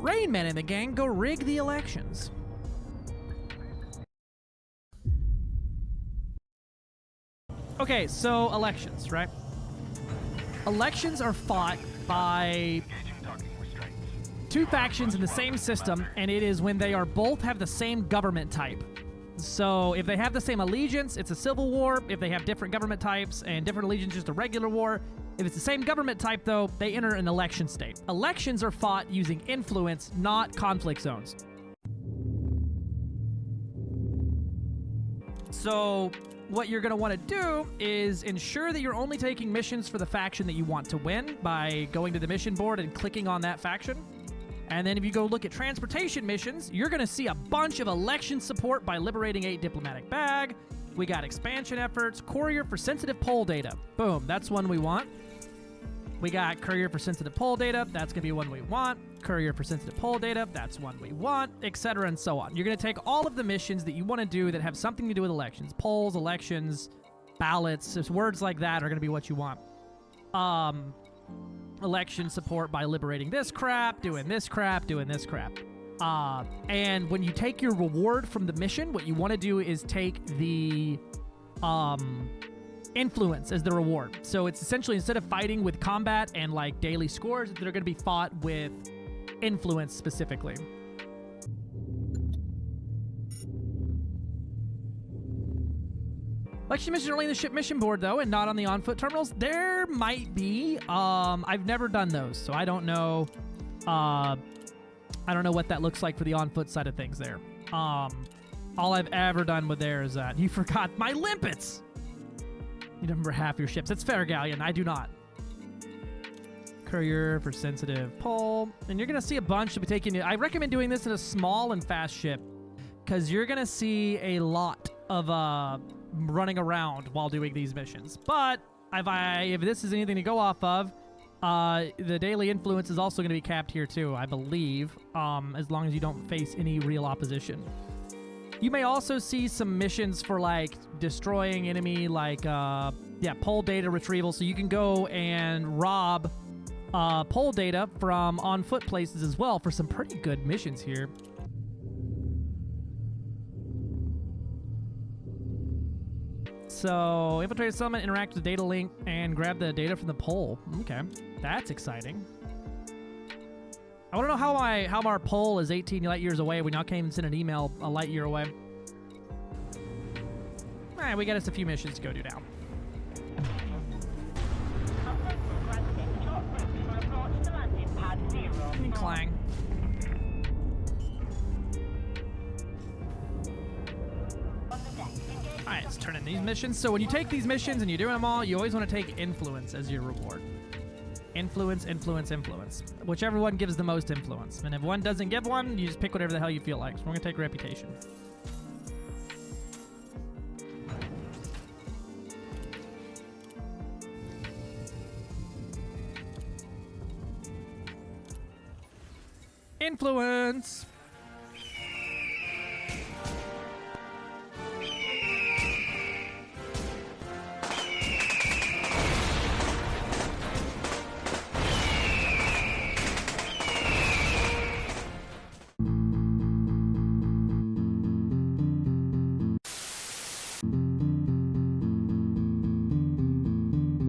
Rain Man and the gang go rig the elections. Okay, so elections, right? Elections are fought by two factions in the same system, and it is when they are both have the same government type. So if they have the same allegiance, it's a civil war. If they have different government types and different allegiance, just a regular war. If it's the same government type, though, they enter an election state. Elections are fought using influence, not conflict zones. So what you're going to want to do is ensure that you're only taking missions for the faction that you want to win by going to the mission board and clicking on that faction. And then if you go look at transportation missions, you're going to see a bunch of election support by liberating 8 diplomatic bag. We got expansion efforts, courier for sensitive poll data. Boom, that's one we want. We got courier for sensitive poll data. That's going to be one we want. Courier for sensitive poll data. That's one we want, etc. and so on. You're going to take all of the missions that you want to do that have something to do with elections. Polls, elections, ballots, just words like that are going to be what you want. Election support by liberating this crap, doing this crap, doing this crap. And when you take your reward from the mission, what you want to do is take the influence as the reward. So it's essentially, instead of fighting with combat and like daily scores, they're going to be fought with influence specifically. Election missions are only in the ship mission board, though, and not on the on-foot terminals. There might be. I've never done those, so I don't know. I don't know what that looks like for the on-foot side of things there. All I've ever done with there is that you forgot my limpets. You remember half your ships. That's fair, Galleon. I do not. Courier for sensitive poll. And you're going to see a bunch to be taking. I recommend doing this in a small and fast ship because you're going to see a lot of running around while doing these missions. But if this is anything to go off of, the daily influence is also going to be capped here too, I believe, as long as you don't face any real opposition. You may also see some missions for like destroying enemy, like poll data retrieval, so you can go and rob poll data from on foot places as well for some pretty good missions here. So, infiltrate settlement, interact with the data link, and grab the data from the poll. Okay, that's exciting. I want to know how our poll is 18 light years away. We now can't even send an email a light year away. All right, we got us a few missions to go do now. Clang. Alright, let's turn in these missions. So when you take these missions and you're doing them all, you always want to take influence as your reward. Influence, influence, influence. Whichever one gives the most influence. And if one doesn't give one, you just pick whatever the hell you feel like. So we're going to take reputation. Influence.